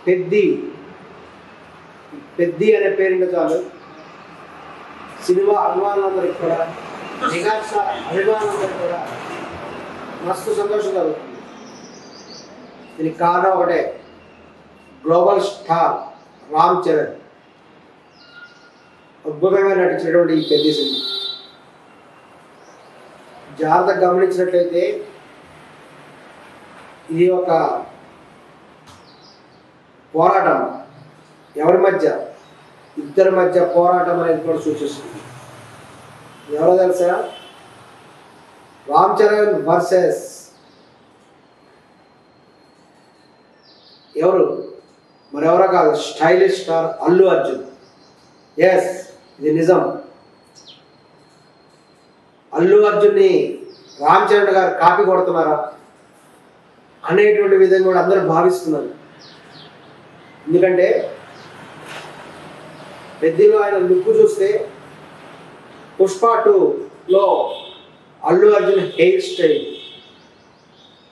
పెద్ది పెద్ది అనే పేరుంటే చాలు సినిమా అభిమానులందరికీ కూడా మెగాస్టార్ అభిమానులందరికీ కూడా మస్తు సంతోషం కలుగుతుంది. దీనికి కారణం ఒకటే, గ్లోబల్ స్టార్ రామ్ చరణ్ అద్భుతంగా నటించినటువంటి ఈ పెద్ది సినిమా జాగ్రత్తగా గమనించినట్లయితే ఇది ఒక పోరాటం, ఎవరి మధ్య, ఇద్దరి మధ్య పోరాటం అనేది కూడా సూచిస్తుంది. ఎవరో తెలుసా? రామ్ చరణ్ వర్సెస్ ఎవరు, మరెవరో కాదు, stylish star Allu Arjun. Yes, ఇది నిజం. అల్లు అర్జున్ని రామ్ చరణ్ గారు కాపీ కొడుతున్నారా అనేటువంటి విధంగా కూడా అందరూ భావిస్తున్నారు. ఎందుకంటే పెద్దిలో ఆయన లుక్ చూస్తే పుష్ప 2లో అల్లు అర్జున్ హెయిర్ స్టైల్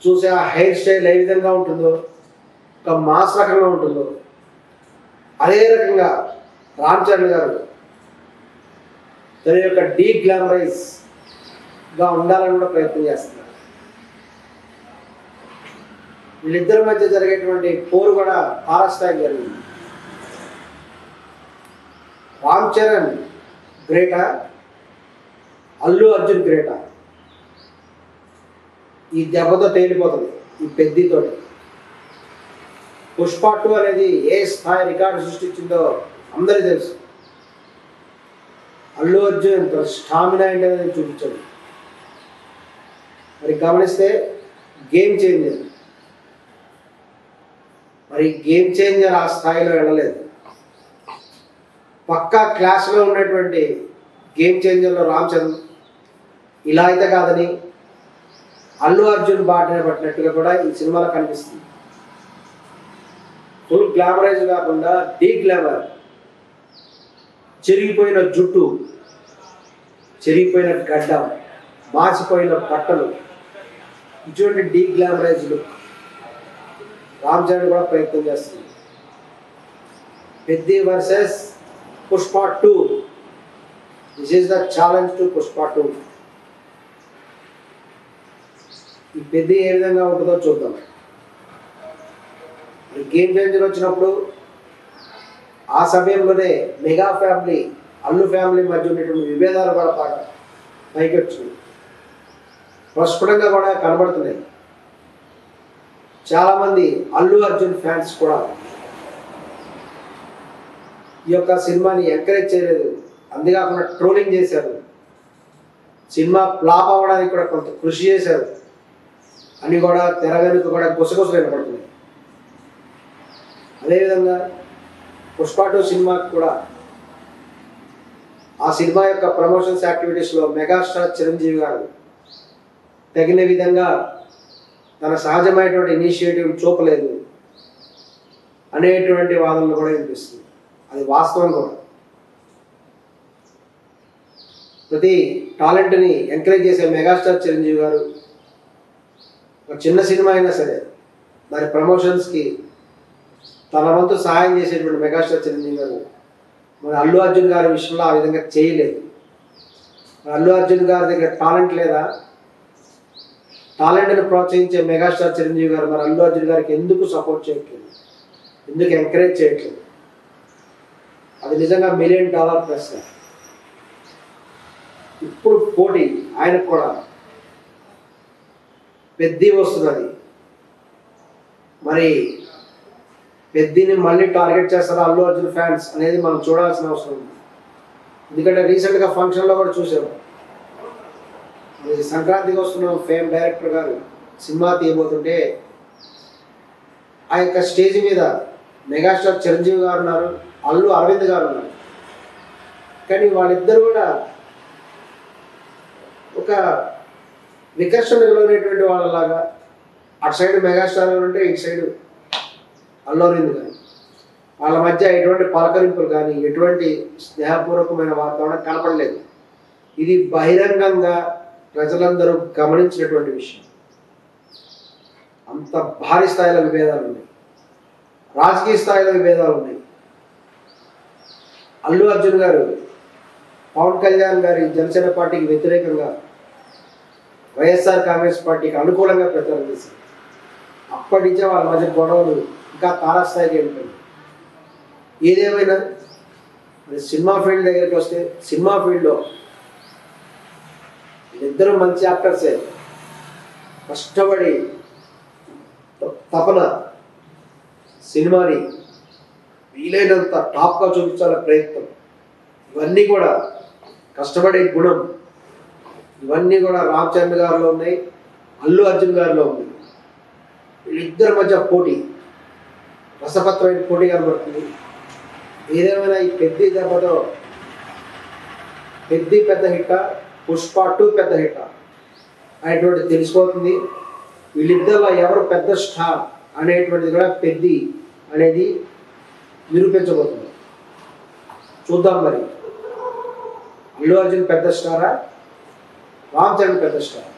చూసే ఆ హెయిర్ స్టైల్ ఏ విధంగా ఉంటుందో, ఒక మాస్ రకంగా ఉంటుందో, అదే రకంగా రామ్ చరణ్ గారు తన యొక్క డీగ్లామరైజ్గా ఉండాలని కూడా ప్రయత్నం చేస్తున్నారు. వీళ్ళిద్దరి మధ్య జరిగేటువంటి పోరు కూడా తారస్థాయికి జరిగింది. రామ్ చరణ్ గ్రేటా, అల్లు అర్జున్ గ్రేటా? ఈ దెబ్బతో తేలిపోతుంది. ఈ పెద్దితోటి పుష్ప 2 అనేది ఏ స్థాయి రికార్డు సృష్టించిందో అందరికీ తెలుసు. అల్లు అర్జున్ స్టామినా ఏంటనేది చూపించాడు. మరి గమనిస్తే గేమ్ చేంజర్, మరి గేమ్ చేంజర్ ఆ స్థాయిలో వెళ్ళలేదు. పక్కా క్లాస్లో ఉన్నటువంటి గేమ్ చేంజర్లో రామ్ చరణ్ ఇలా అయితే కాదని అల్లు అర్జున్ బాటనే పట్టినట్టుగా కూడా ఈ సినిమాలో కనిపిస్తుంది. ఫుల్ గ్లామరైజ్ కాకుండా డీ గ్లామర్, చెరిగిపోయిన జుట్టు, చెరిగిపోయిన గడ్డం, మాసిపోయిన బట్టలు, ఇటువంటి deglamorize look Ram Charan కూడా ప్రయత్నం చేస్తుంది. Peddi versus Pushpa 2, this is the challenge to Pushpa 2. ఈ పెద్ది ఏ విధంగా ఉంటుందో చూద్దాం. గేమ్ చేంజర్ వచ్చినప్పుడు ఆ సమయంలోనే మెగా ఫ్యామిలీ, అల్లు ఫ్యామిలీ మధ్య ఉండేటువంటి విభేదాలు కూడా పైకి వచ్చినాయి, ప్రస్ఫుటంగా కూడా కనబడుతున్నాయి. చాలామంది అల్లు అర్జున్ ఫ్యాన్స్ కూడా ఈ యొక్క సినిమాని ఎంకరేజ్ చేయలేదు, అంతేకాకుండా ట్రోలింగ్ చేశారు, సినిమా ఫ్లాప్ అవ్వడానికి కూడా కొంత కృషి చేశారు అని కూడా తెర వెనుక కూడా గుసగుసలు వినపడుతున్నాయి. అదేవిధంగా పుష్ప 2 సినిమాకి కూడా ఆ సినిమా యొక్క ప్రమోషన్స్ యాక్టివిటీస్లో మెగాస్టార్ చిరంజీవి గారు తగిన విధంగా తన సహజమైనటువంటి ఇనిషియేటివ్ చూపలేదు అనేటువంటి వాదనలు కూడా వినిపిస్తుంది. అది వాస్తవం కూడా. ప్రతి టాలెంట్ని ఎంకరేజ్ చేసే మెగాస్టార్ చిరంజీవి గారు ఒక చిన్న సినిమా అయినా సరే దాని ప్రమోషన్స్కి తన వంతు సహాయం చేసేటువంటి మెగాస్టార్ చిరంజీవి గారు మరి అల్లు అర్జున్ గారి విషయంలో ఆ విధంగా చేయలేదు. అల్లు అర్జున్ గారి దగ్గర టాలెంట్ లేదా? టాలెంట్ని ప్రోత్సహించే మెగాస్టార్ చిరంజీవి గారు మరి అల్లు అర్జున్ గారికి ఎందుకు సపోర్ట్ చేయట్లేదు, ఎందుకు ఎంకరేజ్ చేయట్లేదు? అది నిజంగా $1 మిలియన్ ప్రశ్న. ఇప్పుడు పోటీ ఆయనకు కూడా పెద్ది వస్తున్నది. మరి పెద్దిని మళ్ళీ టార్గెట్ చేస్తారా అల్లు అర్జున్ ఫ్యాన్స్ అనేది మనం చూడాల్సిన అవసరం ఉంది. ఎందుకంటే రీసెంట్గా ఫంక్షన్లో కూడా చూసాము, సంక్రాంతికి వస్తున్న ఫేమ్ డైరెక్టర్ గారు సినిమా తీయబోతుంటే ఆ యొక్క స్టేజ్ మీద మెగాస్టార్ చిరంజీవి గారు ఉన్నారు, అల్లు అరవింద్ గారు ఉన్నారు. కానీ వాళ్ళిద్దరు కూడా ఒక వికర్షణకు లోనేటువంటి వాళ్ళలాగా, అటు సైడ్ మెగాస్టార్ ఉంటే ఇటు సైడ్ అల్లు అరవింద్ గారు, వాళ్ళ మధ్య ఎటువంటి పలకరింపులు కానీ ఎటువంటి స్నేహపూర్వకమైన వాతావరణం కనపడలేదు. ఇది బహిరంగంగా ప్రజలందరూ గమనించినటువంటి విషయం. అంత భారీ స్థాయిలో విభేదాలు ఉన్నాయి. రాజకీయ స్థాయిలో విభేదాలు ఉన్నాయి. అల్లు అర్జున్ గారు పవన్ కళ్యాణ్ గారి జనసేన పార్టీకి వ్యతిరేకంగా వైఎస్ఆర్ కాంగ్రెస్ పార్టీకి అనుకూలంగా ప్రచారం చేశారు. అప్పటి నుంచే వాళ్ళ మధ్య గొడవలు ఇంకా తారాస్థాయికి వెళ్ళిపోయింది. ఏదేమైనా సినిమా ఫీల్డ్ దగ్గరికి వస్తే సినిమా ఫీల్డ్లో వీళ్ళిద్దరూ మంచి యాక్టర్సే. కష్టపడి తపన సినిమాని వీలైనంత టాప్గా చూపించాలనే ప్రయత్నం, ఇవన్నీ కూడా కష్టపడే గుణం, ఇవన్నీ కూడా రామ్ చరణ్ గారిలో ఉన్నాయి, అల్లు అర్జున్ గారిలో ఉంది. వీళ్ళిద్దరి మధ్య పోటీ, రసపత్రమైన పోటీ కనబడుతుంది. ఏదేమైనా ఈ పెద్ద దెబ్బతో పెద్ద హిట్ట, పుష్ప 2 పెద్ద హిట్ట అనేటువంటిది తెలిసిపోతుంది. వీళ్ళిద్దరిలో ఎవరు పెద్ద స్టార్ అనేటువంటిది కూడా పెద్ది అనేది నిరూపించబోతుంది. చూద్దాం మరి, అల్లు అర్జున్ పెద్ద స్టారా, రామ్ చరణ్ పెద్ద స్టారా?